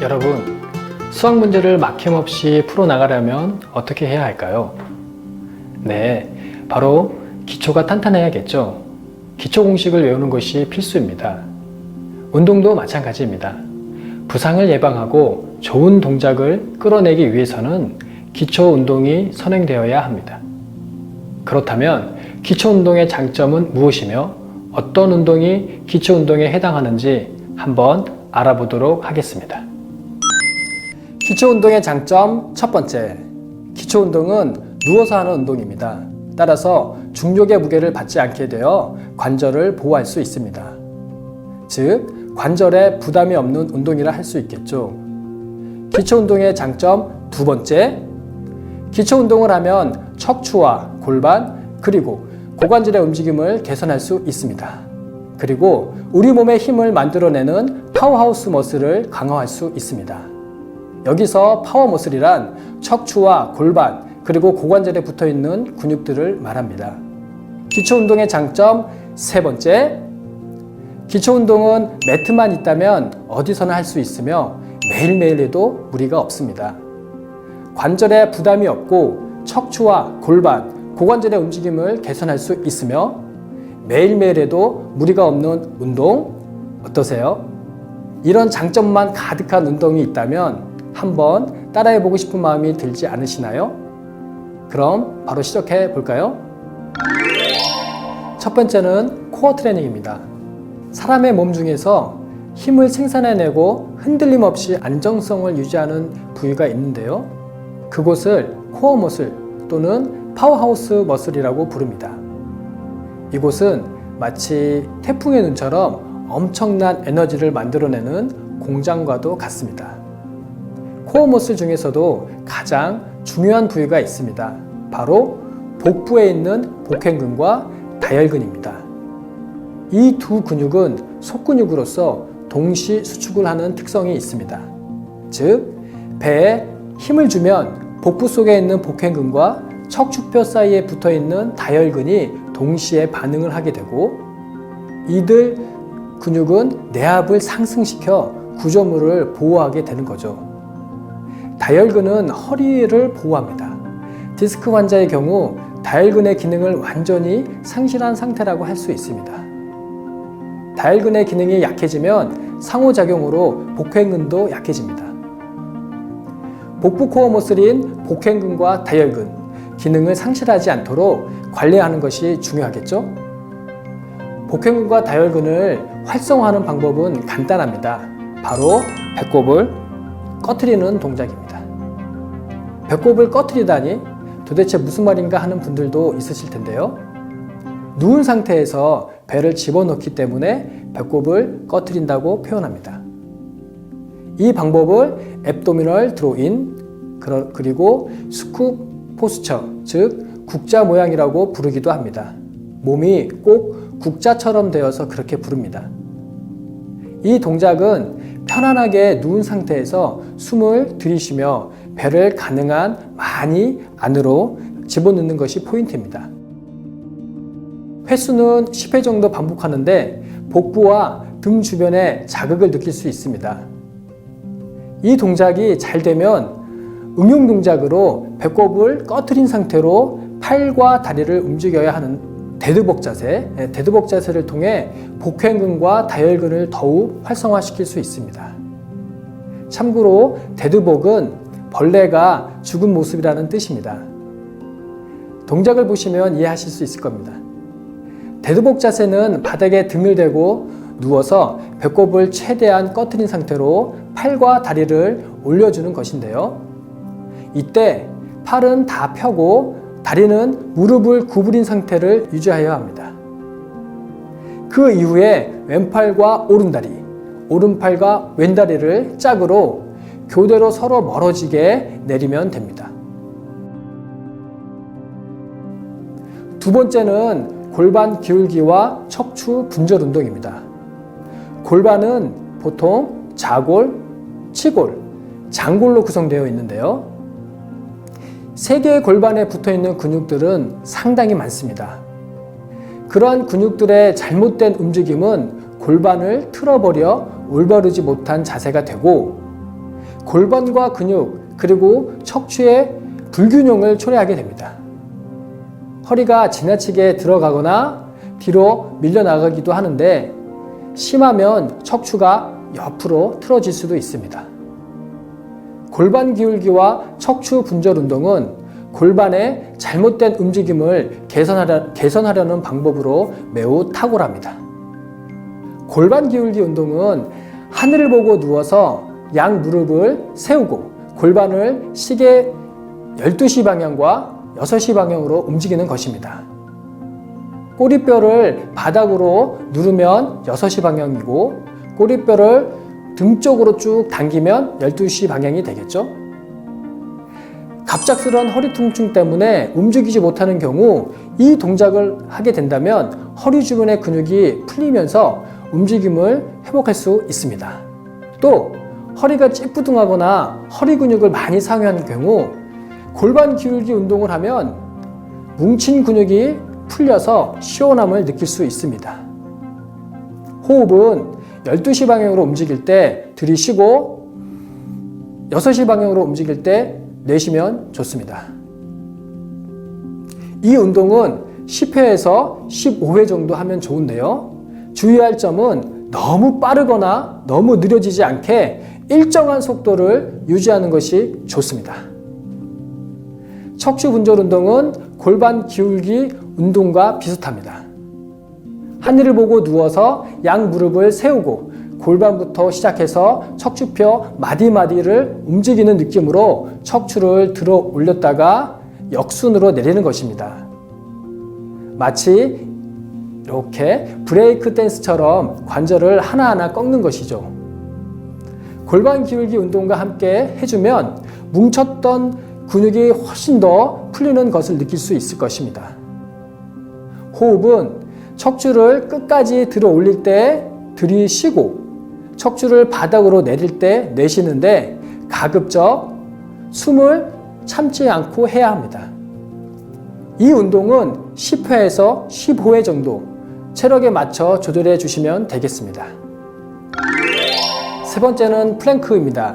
여러분, 수학 문제를 막힘없이 풀어나가려면 어떻게 해야 할까요? 네, 바로 기초가 탄탄해야겠죠. 기초 공식을 외우는 것이 필수입니다. 운동도 마찬가지입니다. 부상을 예방하고 좋은 동작을 끌어내기 위해서는 기초 운동이 선행되어야 합니다. 그렇다면 기초 운동의 장점은 무엇이며 어떤 운동이 기초 운동에 해당하는지 한번 알아보도록 하겠습니다. 기초 운동의 장점 첫 번째, 기초 운동은 누워서 하는 운동입니다. 따라서 중력의 무게를 받지 않게 되어 관절을 보호할 수 있습니다. 즉, 관절에 부담이 없는 운동이라 할 수 있겠죠. 기초 운동의 장점 두 번째, 기초 운동을 하면 척추와 골반 그리고 고관절의 움직임을 개선할 수 있습니다. 그리고 우리 몸의 힘을 만들어내는 파워하우스 머슬을 강화할 수 있습니다. 여기서 파워 머슬이란 척추와 골반 그리고 고관절에 붙어있는 근육들을 말합니다. 기초 운동의 장점 세 번째, 기초 운동은 매트만 있다면 어디서나 할 수 있으며 매일매일 해도 무리가 없습니다. 관절에 부담이 없고 척추와 골반, 고관절의 움직임을 개선할 수 있으며 매일매일 해도 무리가 없는 운동 어떠세요? 이런 장점만 가득한 운동이 있다면 한번 따라해보고 싶은 마음이 들지 않으시나요? 그럼 바로 시작해 볼까요? 첫 번째는 코어 트레이닝입니다. 사람의 몸 중에서 힘을 생산해내고 흔들림 없이 안정성을 유지하는 부위가 있는데요. 그곳을 코어 머슬 또는 파워하우스 머슬이라고 부릅니다. 이곳은 마치 태풍의 눈처럼 엄청난 에너지를 만들어내는 공장과도 같습니다. 코어 머슬 중에서도 가장 중요한 부위가 있습니다. 바로 복부에 있는 복행근과 다혈근입니다. 이 두 근육은 속근육으로서 동시 수축을 하는 특성이 있습니다. 즉, 배에 힘을 주면 복부 속에 있는 복행근과 척추뼈 사이에 붙어 있는 다혈근이 동시에 반응을 하게 되고, 이들 근육은 내압을 상승시켜 구조물을 보호하게 되는 거죠. 다혈근은 허리를 보호합니다. 디스크 환자의 경우 다혈근의 기능을 완전히 상실한 상태라고 할 수 있습니다. 다혈근의 기능이 약해지면 상호작용으로 복행근도 약해집니다. 복부 코어 머슬인 복행근과 다혈근, 기능을 상실하지 않도록 관리하는 것이 중요하겠죠? 복행근과 다혈근을 활성화하는 방법은 간단합니다. 바로 배꼽을 꺼트리는 동작입니다. 배꼽을 꺼트리다니 도대체 무슨 말인가 하는 분들도 있으실 텐데요. 누운 상태에서 배를 집어넣기 때문에 배꼽을 꺼트린다고 표현합니다. 이 방법을 앱도미널 드로인 그리고 스쿱 포스처, 즉 국자 모양이라고 부르기도 합니다. 몸이 꼭 국자처럼 되어서 그렇게 부릅니다. 이 동작은 편안하게 누운 상태에서 숨을 들이쉬며 배를 가능한 많이 안으로 집어넣는 것이 포인트입니다. 횟수는 10회 정도 반복하는데 복부와 등 주변에 자극을 느낄 수 있습니다. 이 동작이 잘 되면 응용 동작으로 배꼽을 꺼트린 상태로 팔과 다리를 움직여야 하는 데드벅 자세, 데드벅 자세를 통해 복행근과 다혈근을 더욱 활성화시킬 수 있습니다. 참고로 데드벅은 벌레가 죽은 모습이라는 뜻입니다. 동작을 보시면 이해하실 수 있을 겁니다. 데드벅 자세는 바닥에 등을 대고 누워서 배꼽을 최대한 꺼트린 상태로 팔과 다리를 올려주는 것인데요. 이때 팔은 다 펴고 다리는 무릎을 구부린 상태를 유지하여야 합니다. 그 이후에 왼팔과 오른다리, 오른팔과 왼다리를 짝으로 교대로 서로 멀어지게 내리면 됩니다. 두 번째는 골반 기울기와 척추 분절 운동입니다. 골반은 보통 좌골, 치골, 장골로 구성되어 있는데요. 세 개의 골반에 붙어 있는 근육들은 상당히 많습니다. 그러한 근육들의 잘못된 움직임은 골반을 틀어버려 올바르지 못한 자세가 되고, 골반과 근육 그리고 척추의 불균형을 초래하게 됩니다. 허리가 지나치게 들어가거나 뒤로 밀려나가기도 하는데 심하면 척추가 옆으로 틀어질 수도 있습니다. 골반 기울기와 척추 분절 운동은 골반의 잘못된 움직임을 개선하려는 방법으로 매우 탁월합니다. 골반 기울기 운동은 하늘을 보고 누워서 양 무릎을 세우고 골반을 시계 12시 방향과 6시 방향으로 움직이는 것입니다. 꼬리뼈를 바닥으로 누르면 6시 방향이고 꼬리뼈를 등 쪽으로 쭉 당기면 12시 방향이 되겠죠? 갑작스러운 허리 통증 때문에 움직이지 못하는 경우 이 동작을 하게 된다면 허리 주변의 근육이 풀리면서 움직임을 회복할 수 있습니다. 또 허리가 찌뿌둥하거나 허리 근육을 많이 상해하는 경우 골반 기울기 운동을 하면 뭉친 근육이 풀려서 시원함을 느낄 수 있습니다. 호흡은 12시 방향으로 움직일 때 들이쉬고 6시 방향으로 움직일 때 내쉬면 좋습니다. 이 운동은 10회에서 15회 정도 하면 좋은데요. 주의할 점은 너무 빠르거나 너무 느려지지 않게 일정한 속도를 유지하는 것이 좋습니다. 척추 분절 운동은 골반 기울기 운동과 비슷합니다. 하늘을 보고 누워서 양 무릎을 세우고 골반부터 시작해서 척추뼈 마디마디를 움직이는 느낌으로 척추를 들어 올렸다가 역순으로 내리는 것입니다. 마치 이렇게 브레이크 댄스처럼 관절을 하나하나 꺾는 것이죠. 골반 기울기 운동과 함께 해주면 뭉쳤던 근육이 훨씬 더 풀리는 것을 느낄 수 있을 것입니다. 호흡은 척추를 끝까지 들어 올릴 때 들이쉬고 척추를 바닥으로 내릴 때 내쉬는데 가급적 숨을 참지 않고 해야 합니다. 이 운동은 10회에서 15회 정도 체력에 맞춰 조절해 주시면 되겠습니다. 세 번째는 플랭크입니다.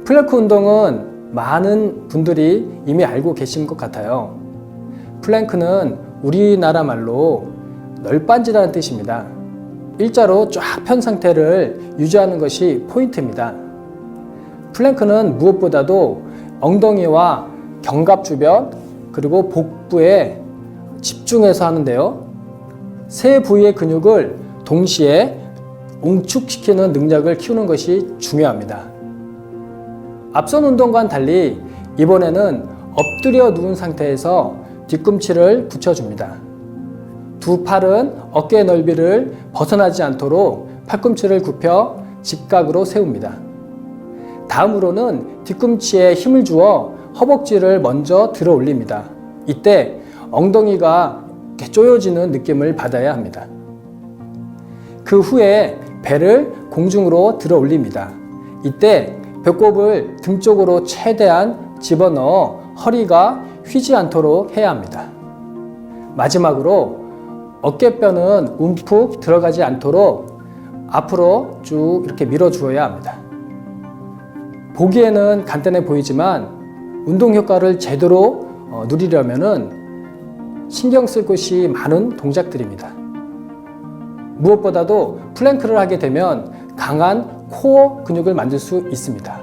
플랭크 운동은 많은 분들이 이미 알고 계신 것 같아요. 플랭크는 우리나라 말로 널빤지라는 뜻입니다. 일자로 쫙 편 상태를 유지하는 것이 포인트입니다. 플랭크는 무엇보다도 엉덩이와 견갑 주변 그리고 복부에 집중해서 하는데요. 세 부위의 근육을 동시에 응축시키는 능력을 키우는 것이 중요합니다. 앞선 운동과는 달리 이번에는 엎드려 누운 상태에서 뒤꿈치를 붙여줍니다. 두 팔은 어깨 넓이를 벗어나지 않도록 팔꿈치를 굽혀 직각으로 세웁니다. 다음으로는 뒤꿈치에 힘을 주어 허벅지를 먼저 들어 올립니다. 이때 엉덩이가 이렇게 조여지는 느낌을 받아야 합니다. 그 후에 배를 공중으로 들어 올립니다. 이때 배꼽을 등 쪽으로 최대한 집어넣어 허리가 휘지 않도록 해야 합니다. 마지막으로 어깨뼈는 움푹 들어가지 않도록 앞으로 쭉 이렇게 밀어주어야 합니다. 보기에는 간단해 보이지만 운동 효과를 제대로 누리려면 신경 쓸 것이 많은 동작들입니다. 무엇보다도 플랭크를 하게 되면 강한 코어 근육을 만들 수 있습니다.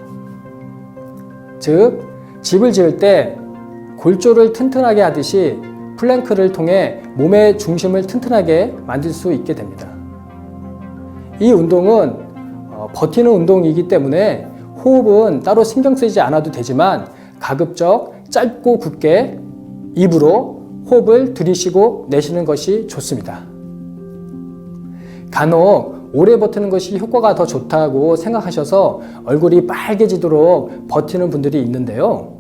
즉, 집을 지을 때 골조를 튼튼하게 하듯이 플랭크를 통해 몸의 중심을 튼튼하게 만들 수 있게 됩니다. 이 운동은 버티는 운동이기 때문에 호흡은 따로 신경 쓰지 않아도 되지만 가급적 짧고 굵게 입으로 호흡을 들이쉬고 내쉬는 것이 좋습니다. 간혹 오래 버티는 것이 효과가 더 좋다고 생각하셔서 얼굴이 빨개지도록 버티는 분들이 있는데요.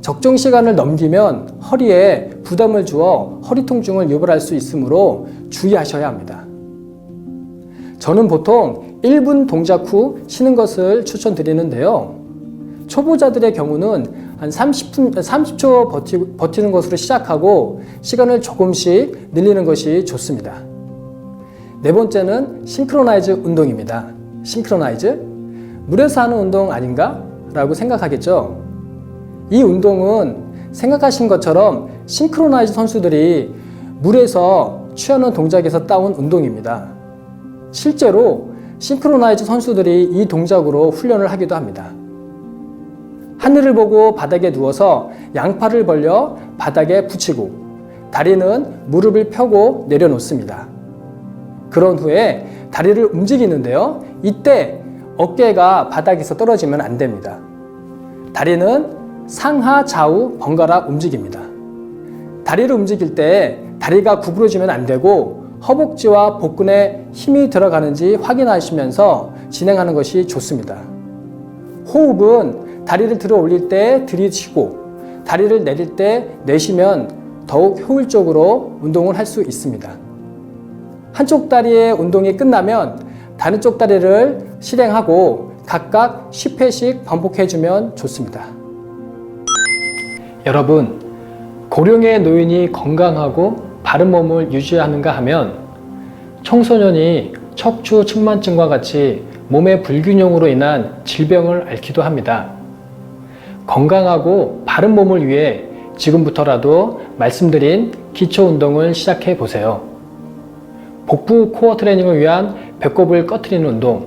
적정 시간을 넘기면 허리에 부담을 주어 허리 통증을 유발할 수 있으므로 주의하셔야 합니다. 저는 보통 1분 동작 후 쉬는 것을 추천드리는데요. 초보자들의 경우는 한 30초 버티는 것으로 시작하고 시간을 조금씩 늘리는 것이 좋습니다. 네 번째는 싱크로나이즈 운동입니다. 싱크로나이즈. 물에서 하는 운동 아닌가? 라고 생각하겠죠. 이 운동은 생각하신 것처럼 싱크로나이즈 선수들이 물에서 취하는 동작에서 따온 운동입니다. 실제로 싱크로나이즈 선수들이 이 동작으로 훈련을 하기도 합니다. 하늘을 보고 바닥에 누워서 양팔을 벌려 바닥에 붙이고 다리는 무릎을 펴고 내려놓습니다. 그런 후에 다리를 움직이는데요. 이때 어깨가 바닥에서 떨어지면 안 됩니다. 다리는 상하 좌우 번갈아 움직입니다. 다리를 움직일 때 다리가 구부러지면 안 되고 허벅지와 복근에 힘이 들어가는지 확인하시면서 진행하는 것이 좋습니다. 호흡은 다리를 들어 올릴 때 들이쉬고 다리를 내릴 때 내쉬면 더욱 효율적으로 운동을 할 수 있습니다. 한쪽 다리의 운동이 끝나면 다른 쪽 다리를 실행하고 각각 10회씩 반복해주면 좋습니다. 여러분, 고령의 노인이 건강하고 바른 몸을 유지하는가 하면 청소년이 척추 측만증과 같이 몸의 불균형으로 인한 질병을 앓기도 합니다. 건강하고 바른 몸을 위해 지금부터라도 말씀드린 기초 운동을 시작해 보세요. 복부 코어 트레이닝을 위한 배꼽을 꺼트리는 운동,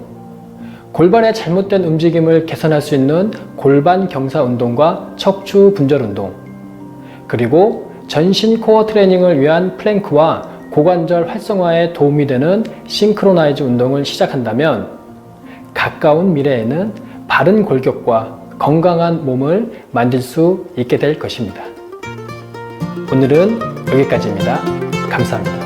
골반의 잘못된 움직임을 개선할 수 있는 골반 경사 운동과 척추 분절 운동, 그리고 전신 코어 트레이닝을 위한 플랭크와 고관절 활성화에 도움이 되는 싱크로나이즈 운동을 시작한다면 가까운 미래에는 바른 골격과 건강한 몸을 만들 수 있게 될 것입니다. 오늘은 여기까지입니다. 감사합니다.